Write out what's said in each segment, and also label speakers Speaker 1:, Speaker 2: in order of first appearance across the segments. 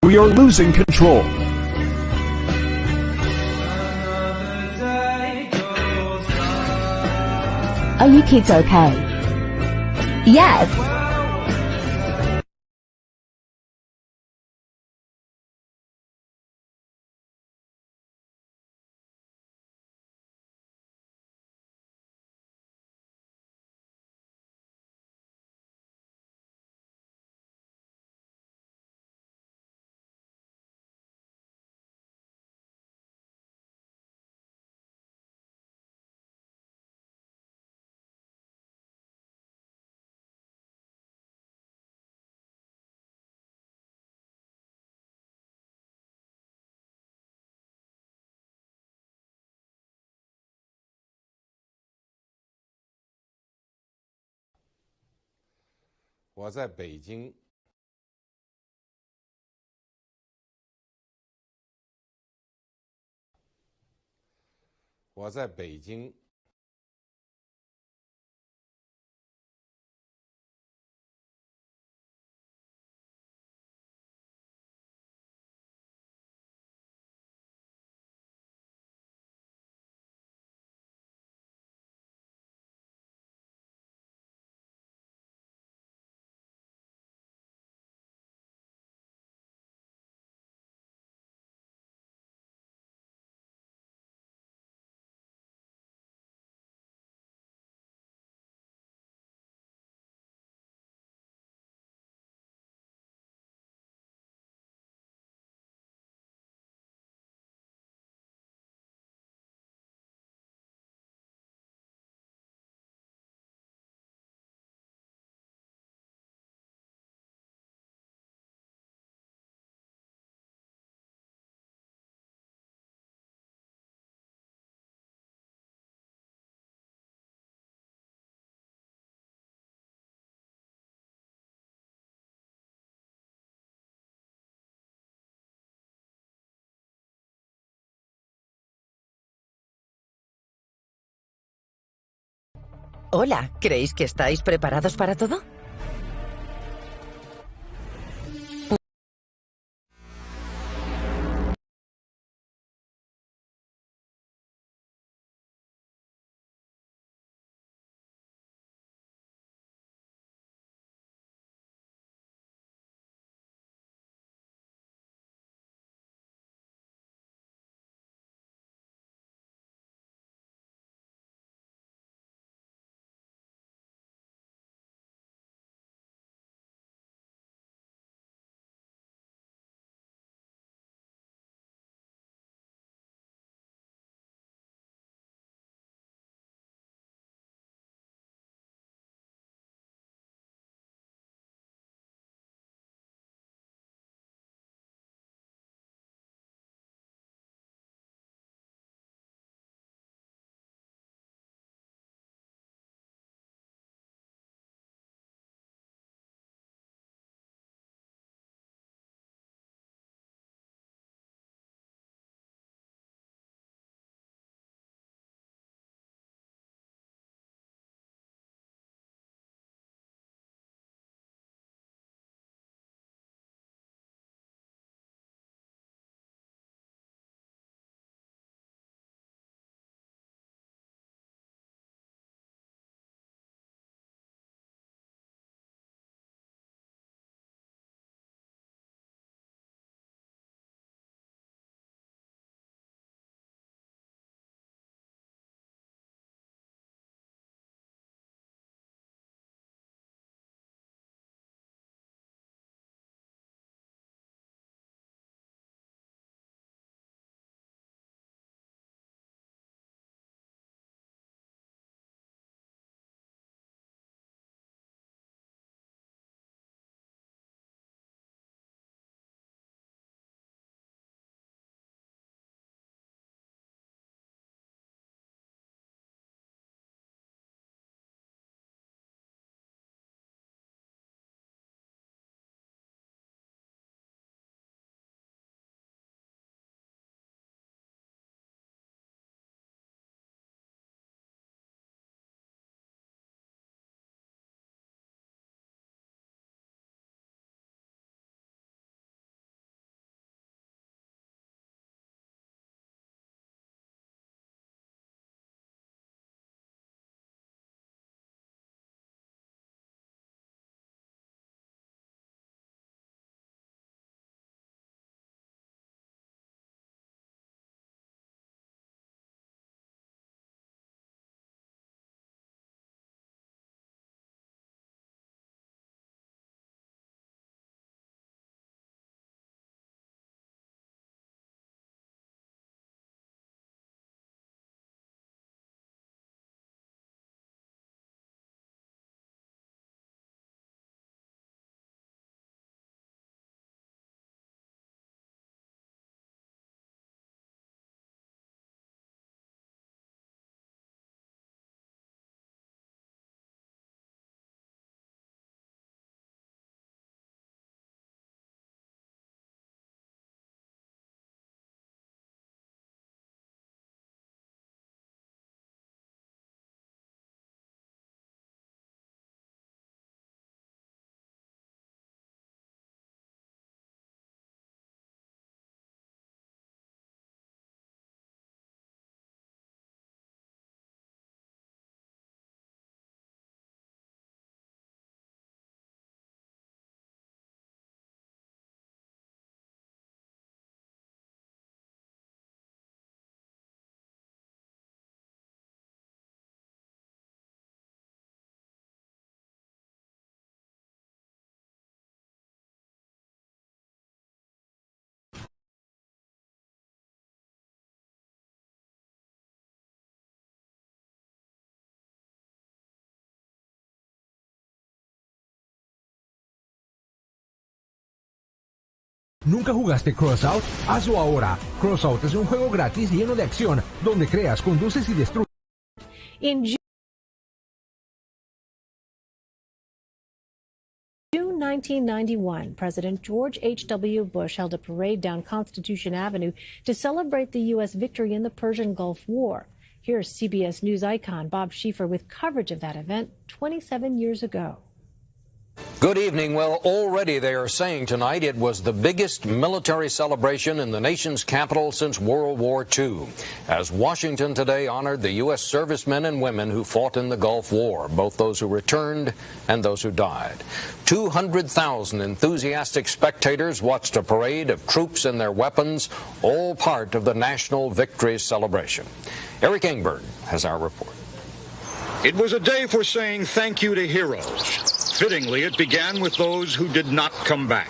Speaker 1: We are losing control.
Speaker 2: Are you kids okay? Yes.
Speaker 3: 我在北京。我在北京。
Speaker 4: Hola, ¿creéis que estáis preparados para todo?
Speaker 1: ¿Nunca jugaste Crossout? Hazlo ahora. Crossout es un juego gratis lleno de acción, donde creas, conduces y destruyes.
Speaker 5: In June 1991, President George H.W. Bush held a parade down Constitution Avenue to celebrate the U.S. victory in the Persian Gulf War. Here's CBS News icon Bob Schieffer with coverage of that event 27 years ago.
Speaker 6: Good evening. Well, already they are saying tonight it was the biggest military celebration in the nation's capital since World War II, as Washington today honored the U.S. servicemen and women who fought in the Gulf War, both those who returned and those who died. 200,000 enthusiastic spectators watched a parade of troops and their weapons, all part of the national victory celebration. Eric Engberg has our report.
Speaker 7: It was a day for saying thank you to heroes. Fittingly, it began with those who did not come back.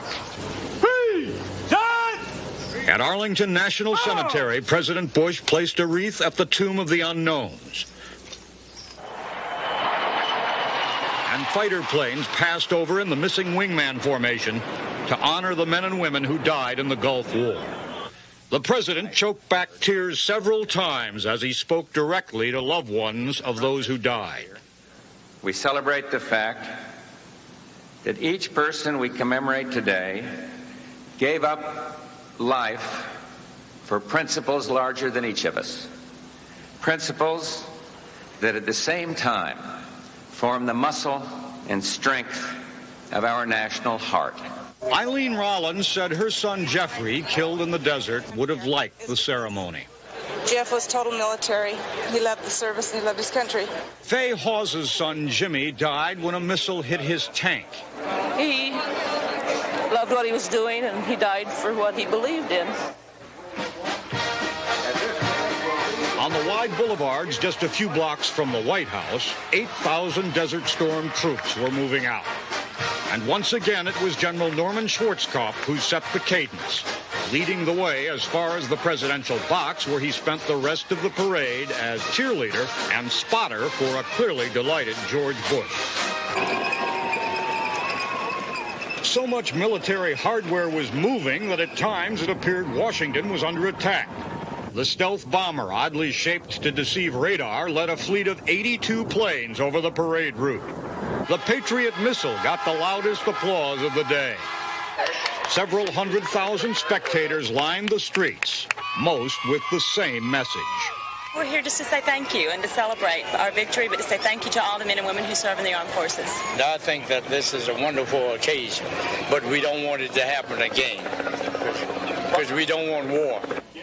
Speaker 7: At Arlington National Cemetery, President Bush placed a wreath at the Tomb of the Unknowns. And fighter planes passed over in the missing wingman formation to honor the men and women who died in the Gulf War. The president choked back tears several times as he spoke directly to loved ones of those who died.
Speaker 8: We celebrate the fact that each person we commemorate today gave up life for principles larger than each of us. Principles that at the same time form the muscle and strength of our national heart.
Speaker 7: Eileen Rollins said her son Jeffrey, killed in the desert, would have liked the ceremony.
Speaker 9: Jeff was total military. He loved the service and he loved his country.
Speaker 7: Faye Hawes's son Jimmy died when a missile hit his tank.
Speaker 9: He loved what he was doing and he died for what he believed in.
Speaker 7: On the wide boulevards just a few blocks from the White House, 8,000 Desert Storm troops were moving out. And once again, it was General Norman Schwarzkopf who set the cadence, leading the way as far as the presidential box, where he spent the rest of the parade as cheerleader and spotter for a clearly delighted George Bush. So much military hardware was moving that at times it appeared Washington was under attack. The stealth bomber, oddly shaped to deceive radar, led a fleet of 82 planes over the parade route. The Patriot missile got the loudest applause of the day. Several 100,000 spectators lined the streets, most with the same message.
Speaker 10: We're here just to say thank you and to celebrate our victory, but to say thank you to all the men and women who serve in the armed forces.
Speaker 11: I think that this is a wonderful occasion, but we don't want it to happen again, because we don't want war.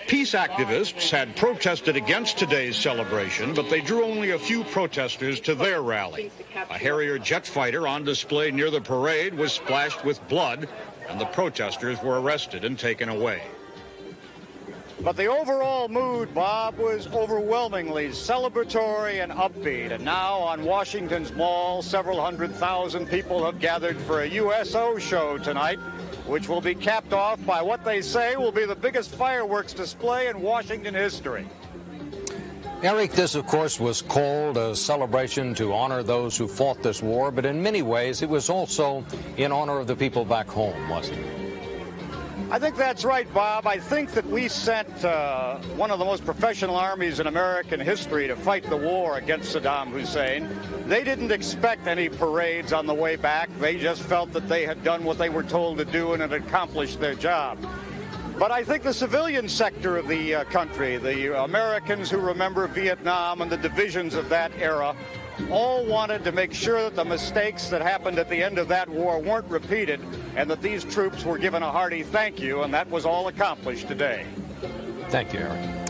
Speaker 7: Peace activists had protested against today's celebration, but they drew only a few protesters to their rally. A Harrier jet fighter on display near the parade was splashed with blood, and the protesters were arrested and taken away.
Speaker 12: But the overall mood, Bob, was overwhelmingly celebratory and upbeat. And now on Washington's Mall, several 100,000 people have gathered for a USO show tonight, which will be capped off by what they say will be the biggest fireworks display in Washington history.
Speaker 6: Eric, this, of course, was called a celebration to honor those who fought this war, but in many ways it was also in honor of the people back home, wasn't it?
Speaker 12: I think that's right, Bob. I think that we sent one of the most professional armies in American history to fight the war against Saddam Hussein. They didn't expect any parades on the way back. They just felt that they had done what they were told to do and had accomplished their job. But I think the civilian sector of the country, the Americans who remember Vietnam and the divisions of that era, all wanted to make sure that the mistakes that happened at the end of that war weren't repeated and that these troops were given a hearty thank you, and that was all accomplished today.
Speaker 6: Thank you, Eric.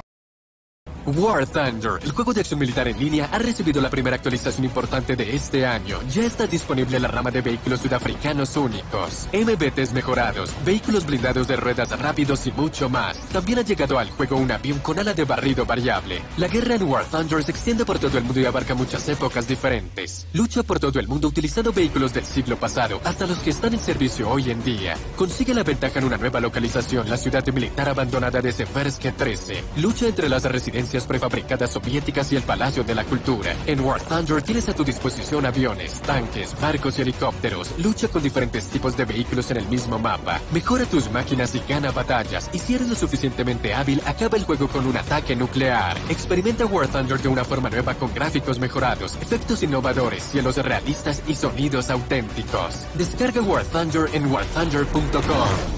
Speaker 13: War Thunder, el juego de acción militar en línea, ha recibido la primera actualización importante de este año. Ya está disponible la rama de vehículos sudafricanos únicos, MBTs mejorados, vehículos blindados de ruedas rápidos y mucho más. También ha llegado al juego un avión con ala de barrido variable. La guerra en War Thunder se extiende por todo el mundo y abarca muchas épocas diferentes. Lucha por todo el mundo utilizando vehículos del siglo pasado hasta los que están en servicio hoy en día. Consigue la ventaja en una nueva localización, la ciudad militar abandonada de Seversk 13. Lucha entre las residencias industrias prefabricadas soviéticas y el Palacio de la Cultura. En War Thunder tienes a tu disposición aviones, tanques, barcos y helicópteros. Lucha con diferentes tipos de vehículos en el mismo mapa. Mejora tus máquinas y gana batallas. Y si eres lo suficientemente hábil, acaba el juego con un ataque nuclear. Experimenta War Thunder de una forma nueva con gráficos mejorados, efectos innovadores, cielos realistas y sonidos auténticos. Descarga War Thunder en warthunder.com.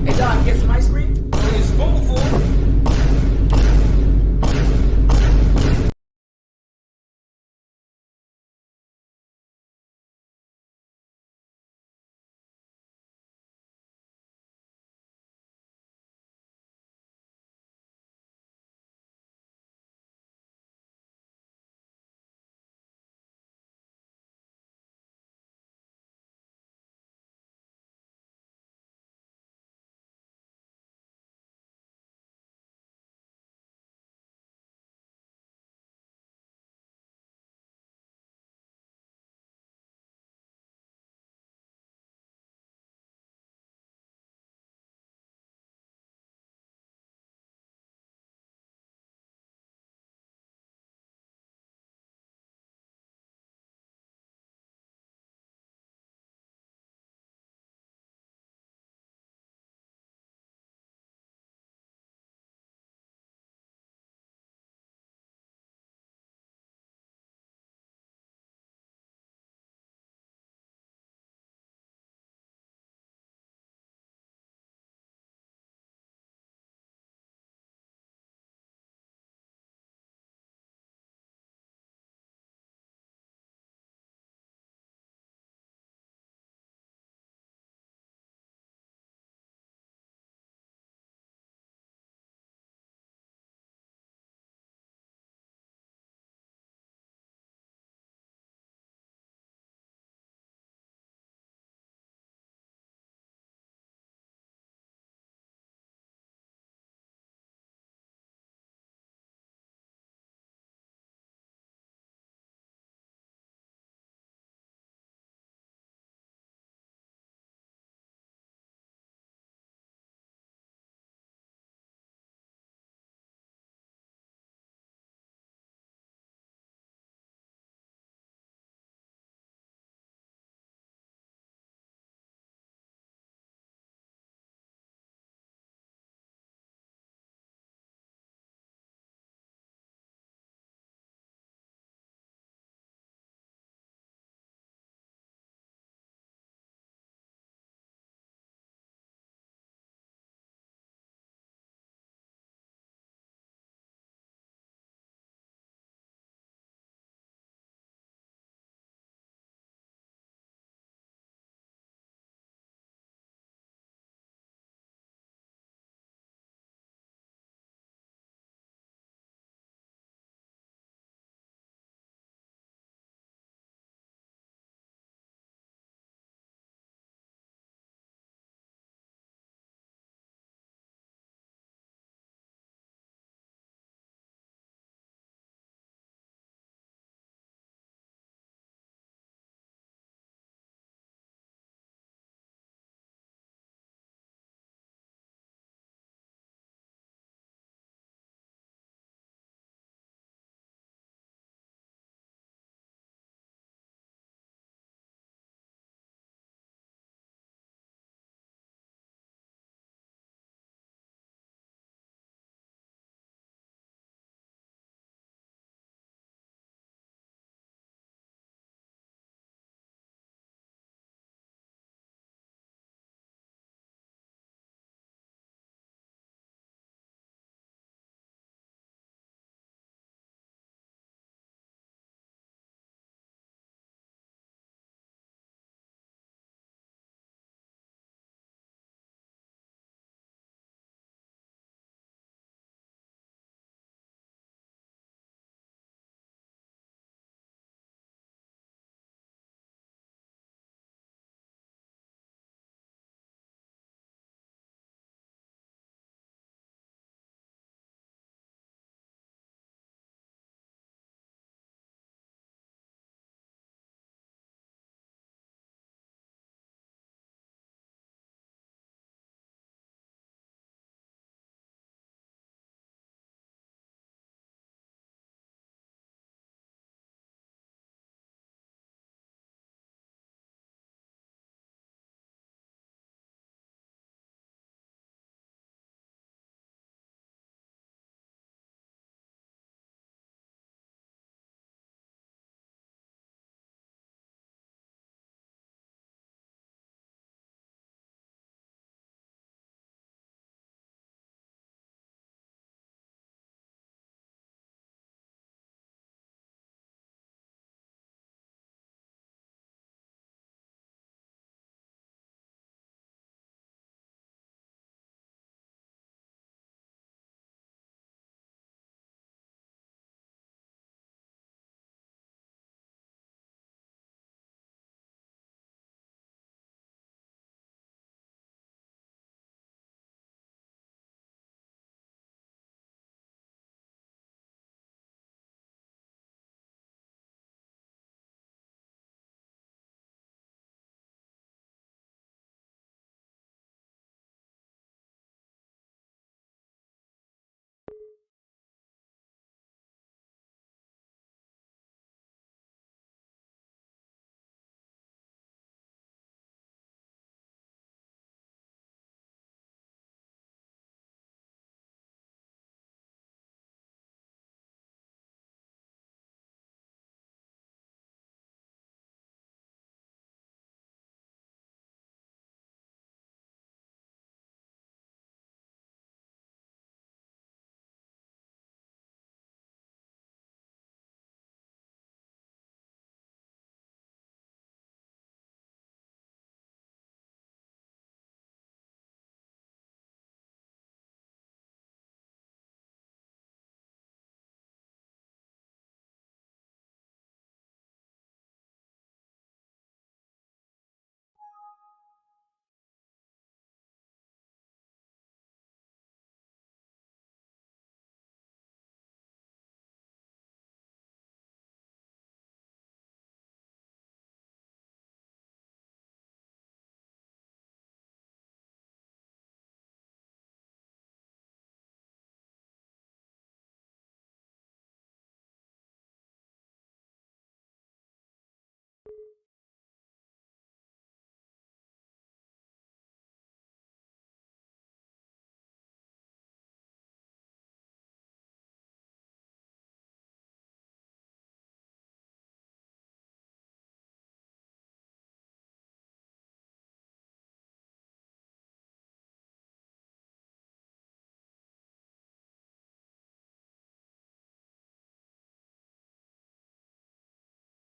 Speaker 14: Hey, Doc, get some ice cream?